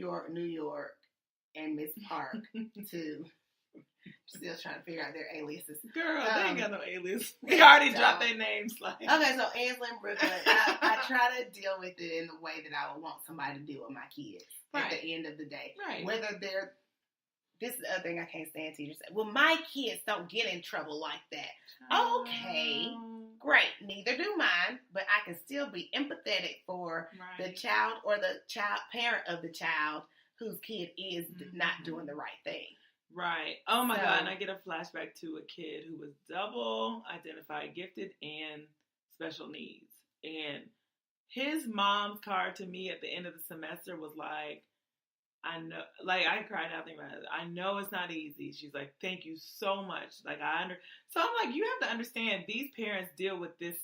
York, New York, and Miss Park to still trying to figure out their aliases. Girl, they ain't got no alias. They already dropped their names. Okay, so Ansley and Brooklyn, I try to deal with it in the way that I would want somebody to deal with my kids at the end of the day. Right. Whether they're, this is the other thing I can't stand teachers say, well, my kids don't get in trouble like that. Okay, great. Neither do mine, but I can still be empathetic for the child or the parent of the child whose kid is not doing the right thing. Right. Oh my God. And I get a flashback to a kid who was double identified gifted and special needs. And his mom's card to me at the end of the semester was like, I know, like I cried out thinking about it. I know it's not easy. She's like, thank you so much. Like so I'm like, you have to understand these parents deal with this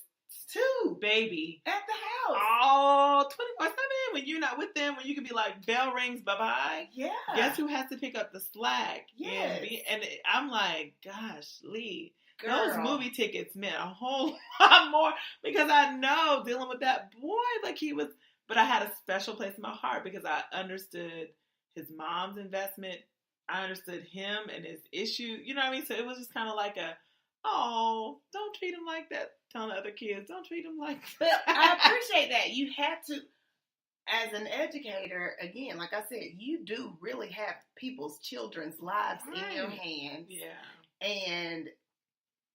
too, baby. At the house. Oh, 24/7 when you're not with them, when you can be like, bell rings, bye-bye. Yeah. Guess who has to pick up the slack? Yes. And I'm like, gosh, Lee, those movie tickets meant a whole lot more because I know dealing with that boy, like he was, but I had a special place in my heart because I understood his mom's investment. I understood him and his issue. You know what I mean? So it was just kind of like don't treat him like that. Telling the other kids, don't treat him like that. But I appreciate that. You have to, as an educator, again, like I said, you do really have people's children's lives in your hands. Yeah. And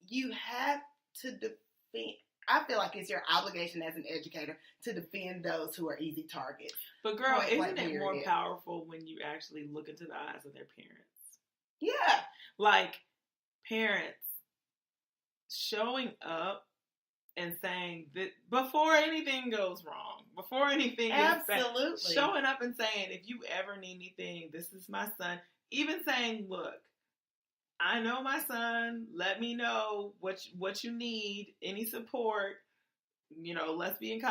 you have to defend. I feel like it's your obligation as an educator to defend those who are easy targets. But girl, isn't it more powerful when you actually look into the eyes of their parents? Yeah. Like, parents showing up and saying that before anything goes wrong, before anything is bad, showing up and saying, if you ever need anything, this is my son. Even saying, look, I know my son, let me know what you need, any support, let's be in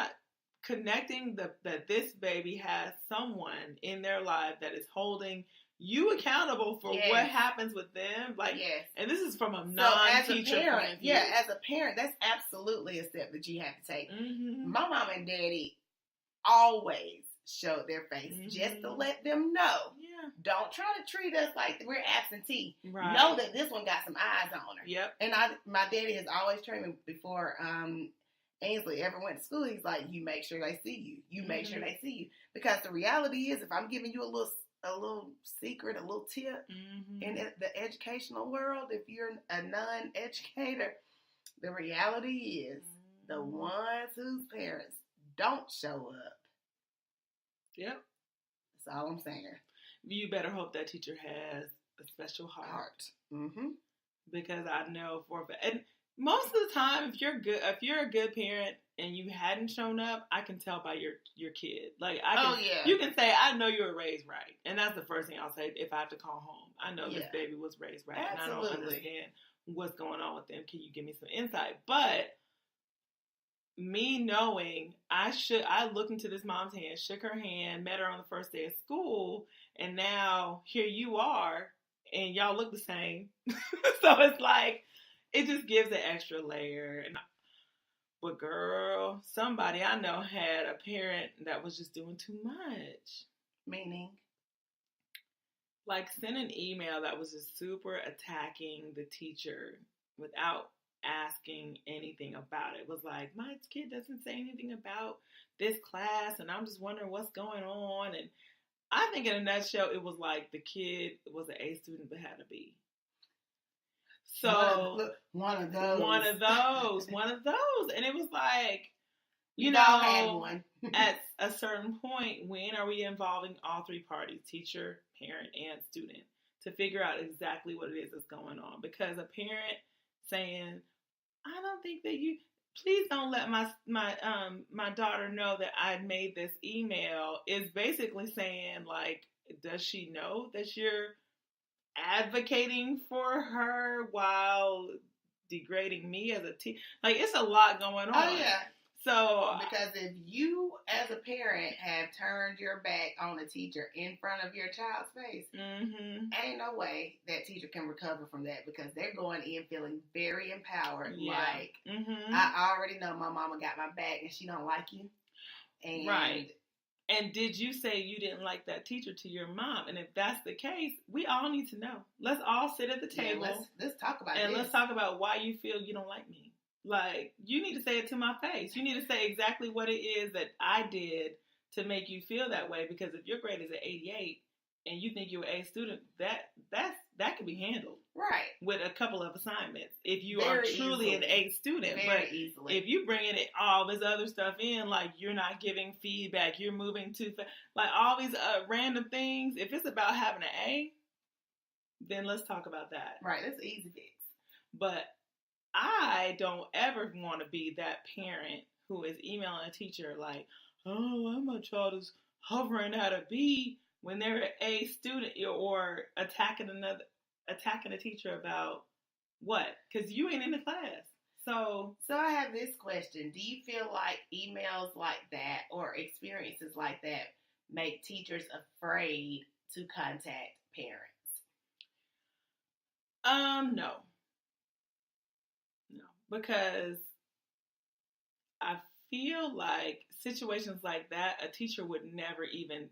connecting that this baby has someone in their life that is holding you accountable for what happens with them. Like, and this is from a non-teacher point of view. Yeah, as a parent, that's absolutely a step that you have to take. Mm-hmm. My mom and daddy always showed their face just to let them know. Yeah. Don't try to treat us like we're absentee. Right. Know that this one got some eyes on her. Yep. And my daddy has always trained me before Ainsley ever went to school. He's like, you make sure they see you. You make sure they see you. Because the reality is, if I'm giving you a little secret, a little tip in the educational world, if you're a non-educator, the reality is the ones whose parents don't show up. Yep. That's all I'm saying. You better hope that teacher has a special heart. Mm-hmm. Because I know and most of the time, if you're a good parent and you hadn't shown up, I can tell by your kid. Like you can say, I know you were raised right, and that's the first thing I'll say if I have to call home. I know this baby was raised right, and I don't understand what's going on with them. Can you give me some insight? But me knowing, I looked into this mom's hand, shook her hand, met her on the first day of school, and now here you are, and y'all look the same. So it's like, it just gives an extra layer. But girl, somebody I know had a parent that was just doing too much. Meaning? Like, send an email that was just super attacking the teacher without asking anything about it. It was like, my kid doesn't say anything about this class, and I'm just wondering what's going on. And I think in a nutshell, it was like the kid was an A student but had a B. So one of those. And it was like, had one. At a certain point, when are we involving all three parties, teacher, parent, and student, to figure out exactly what it is that's going on? Because a parent saying, I don't think that please don't let my daughter know that I made this email, is basically saying, like, does she know that you're advocating for her while degrading me as a teacher? Like, it's a lot going on. Oh, yeah. So, because if you as a parent have turned your back on a teacher in front of your child's face, ain't no way that teacher can recover from that, because they're going in feeling very empowered. Yeah. Like, I already know my mama got my back and she don't like you. And And did you say you didn't like that teacher to your mom? And if that's the case, we all need to know. Let's all sit at the table. Yeah, let's talk about it. And let's talk about why you feel you don't like me. Like, you need to say it to my face. You need to say exactly what it is that I did to make you feel that way. Because if your grade is an 88 and you think you're an A student, that can be handled. Right. With a couple of assignments. If you are truly an A student. Very easily. If you bringing all this other stuff in, like you're not giving feedback, you're moving too fast, like all these random things, if it's about having an A, then let's talk about that. Right. That's an easy fix. But I don't ever want to be that parent who is emailing a teacher like, oh, my child is hovering at a B when they're an A student, or attacking a teacher about what? Because you ain't in the class. So I have this question. Do you feel like emails like that or experiences like that make teachers afraid to contact parents? No. Because I feel like situations like that, a teacher would never even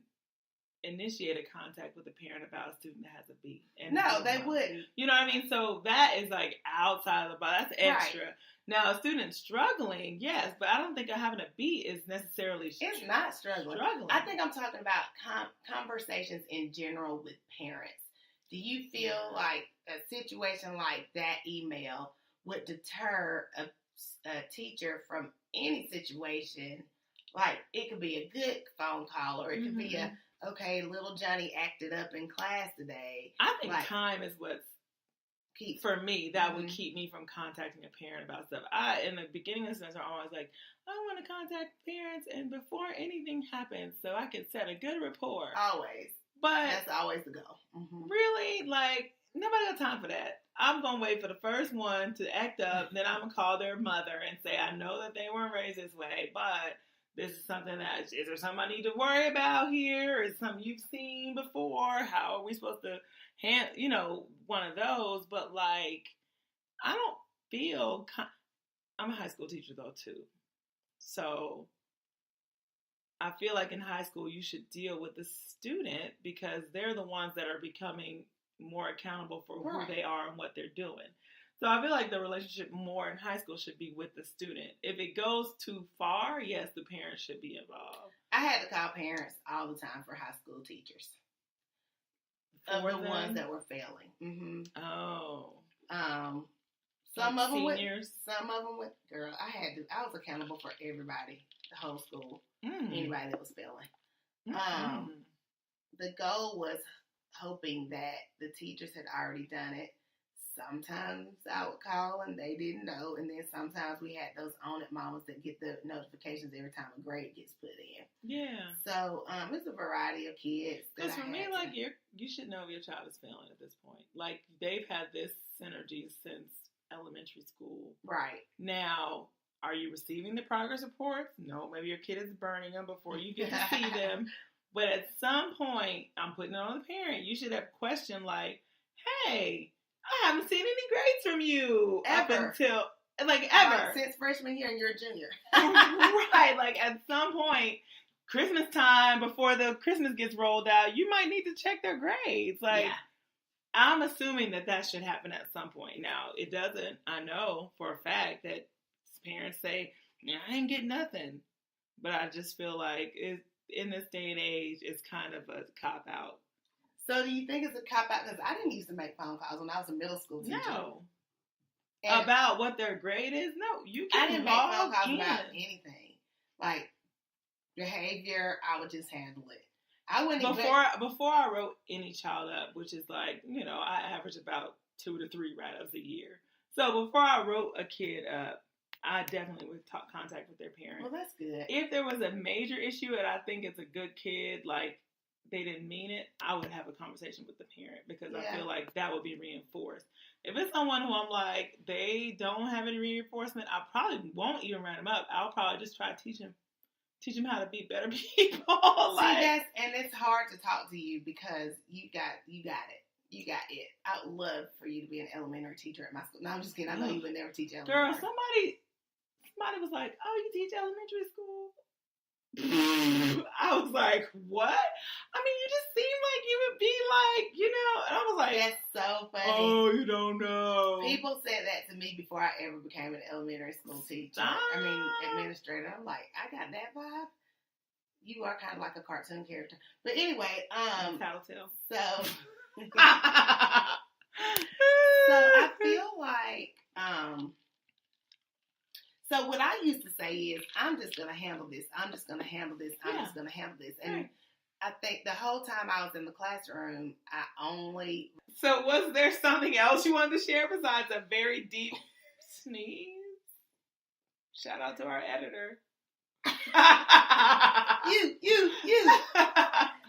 initiate a contact with a parent about a student that has a B. And no, they wouldn't. You know what I mean? So that is like outside of the box. That's extra. Right. Now, a student struggling, yes, but I don't think having a B is necessarily It's not struggling. I think I'm talking about conversations in general with parents. Do you feel like a situation like that email would deter a teacher from any situation? Like, it could be a good phone call, or it could be okay, little Johnny acted up in class today. I think time is what's for me, that would keep me from contacting a parent about stuff. In the beginning of the semester, I'm always like, I want to contact parents and before anything happens, so I can set a good rapport. Always. But that's always the goal. Really, like, nobody got time for that. I'm going to wait for the first one to act up, then I'm going to call their mother and say, I know that they weren't raised this way, but this is something is there something I need to worry about here? Is something you've seen before? How are we supposed to handle, one of those? But, like, I don't feel, I'm a high school teacher, though, too. So I feel like in high school you should deal with the student because they're the ones that are becoming more accountable for who they are and what they're doing. So I feel like the relationship more in high school should be with the student. If it goes too far, yes, the parents should be involved. I had to call parents all the time for high school teachers. Of the ones that were failing. Oh. Some of them seniors. Some of them with girl. I was accountable for everybody, the whole school, anybody that was failing. The goal was hoping that the teachers had already done it. Sometimes I would call and they didn't know, and then sometimes we had those on it mamas that get the notifications every time a grade gets put in. Yeah. So it's a variety of kids. Because for me, like you should know if your child is failing at this point. Like they've had this synergy since elementary school. Right. Now, are you receiving the progress reports? No, maybe your kid is burning them before you get to see them. But at some point, I'm putting it on the parent. You should have a question like, hey, I haven't seen any grades from you ever. Up until, ever. Since freshman year and you're a junior. Right. Like, at some point, Christmas time, before the Christmas gets rolled out, you might need to check their grades. Like, I'm assuming that should happen at some point. Now, it doesn't. I know for a fact that parents say, I ain't getting nothing. But I just feel like in this day and age, it's kind of a cop-out. So do you think it's a cop-out? Because I didn't used to make phone calls when I was a middle school teacher. No. About what their grade is? No. I didn't make phone calls about anything. Like, behavior, I would just handle it. I wouldn't Before I wrote any child up, which is like, I average about 2 to 3 write-ups a year. So before I wrote a kid up, I definitely would contact with their parent. Well, that's good. If there was a major issue and I think it's a good kid, like they didn't mean it, I would have a conversation with the parent because I feel like that would be reinforced. If it's someone who I'm like, they don't have any reinforcement, I probably won't even write them up. I'll probably just try to teach them how to be better people. And it's hard to talk to you because you got it. You got it. I would love for you to be an elementary teacher at my school. No, I'm just kidding. I know you would never teach elementary. Girl, somebody was like, oh, you teach elementary school? I was like, what? I mean, you just seem like you would be like, and I was like, that's so funny. Oh, you don't know. People said that to me before I ever became an elementary school teacher. Administrator. I'm like, I got that vibe. You are kind of like a cartoon character. But anyway, Tattletale. So I feel like, so what I used to say is, I'm just going to handle this. I'm just going to handle this. I'm just going to handle this. And right. I think the whole time I was in the classroom, So was there something else you wanted to share besides a very deep sneeze? Shout out to our editor. You.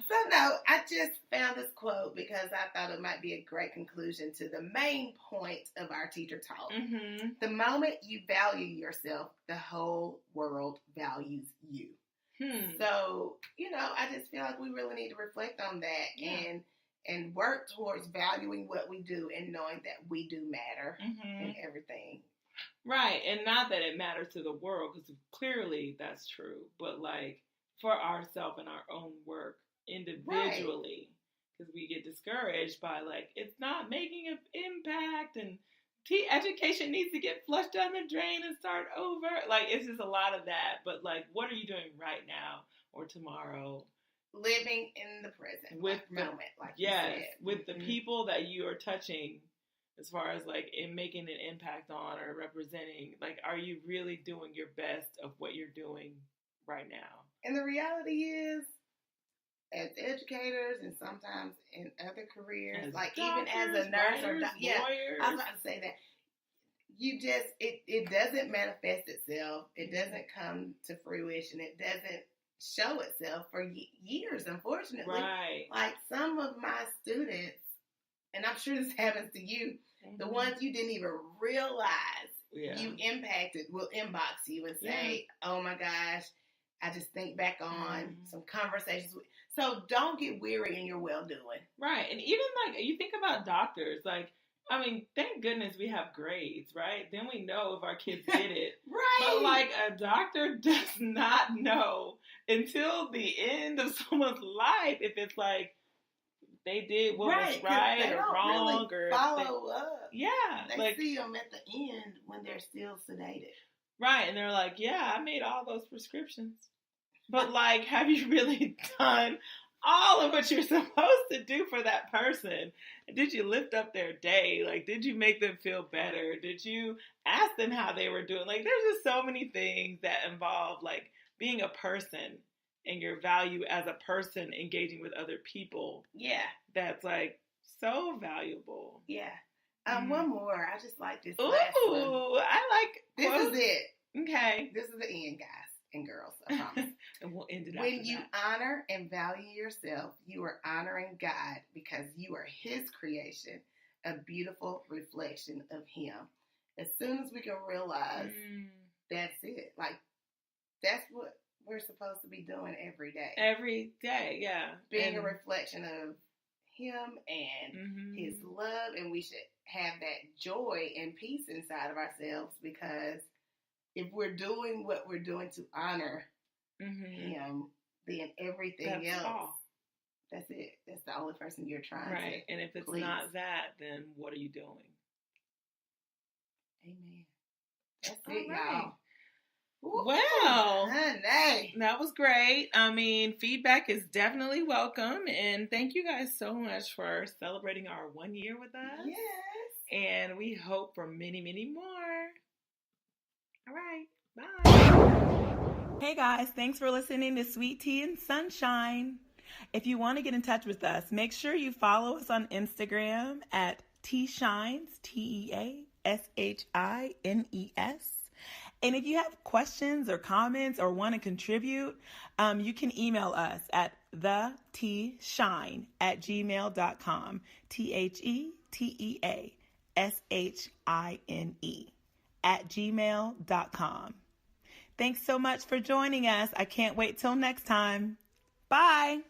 So no, I just found this quote because I thought it might be a great conclusion to the main point of our teacher talk. Mm-hmm. The moment you value yourself, the whole world values you. So, I just feel like we really need to reflect on that and work towards valuing what we do and knowing that we do matter in everything. Right, and not that it matters to the world, because clearly that's true, but like for ourselves and our own work individually, because we get discouraged by like, it's not making an impact, and education needs to get flushed down the drain and start over. Like, it's just a lot of that, but like, what are you doing right now or tomorrow? Living in the present with the moment, like you said. With the people that you are touching, as far as like in making an impact on or representing, like, are you really doing your best of what you're doing right now? And the reality is, as educators and sometimes in other careers, as like doctors, even as a nurse or lawyers. I was about to say that you just it doesn't manifest itself. It doesn't come to fruition. It doesn't show itself for years, unfortunately. Right. Like some of my students, and I'm sure this happens to you, the ones you didn't even realize you impacted will inbox you and say, oh my gosh, I just think back on some conversations. So don't get weary in your well-doing. Right. And even like, you think about doctors, like, I mean, thank goodness we have grades, right? Then we know if our kids did it. Right. But like a doctor does not know until the end of someone's life if it's like they did what was right or wrong really follow up. Yeah. They see them at the end when they're still sedated. Right. And they're like, yeah, I made all those prescriptions. But like, have you really done all of what you're supposed to do for that person? Did you lift up their day? Like, did you make them feel better? Did you ask them how they were doing? Like, there's just so many things that involve like being a person and your value as a person engaging with other people. Yeah. That's like so valuable. Yeah. One more. I just like this. Ooh, I like this quotes. Is it. Okay. This is the end, guys and girls, I promise. And we'll end it when you honor and value yourself, you are honoring God because you are His creation, a beautiful reflection of Him. As soon as we can realize that's it, like that's what we're supposed to be doing every day. Every day, yeah. Being a reflection of Him and His love, and we should have that joy and peace inside of ourselves because if we're doing what we're doing to honor Him, then everything else, that's it. That's the only person you're trying to Right. And if it's not that, then what are you doing? Amen. That's it, y'all. Well, honey, that was great. I mean, feedback is definitely welcome. And thank you guys so much for celebrating our 1 year with us. Yes. And we hope for many, many more. All right. Bye. Hey guys, thanks for listening to Sweet Tea and Sunshine. If you want to get in touch with us, make sure you follow us on Instagram at Teashines, TeaShines. And if you have questions or comments or want to contribute, you can email us at theteashine@gmail.com. TheTeashine@gmail.com. Thanks so much for joining us. I can't wait till next time. Bye.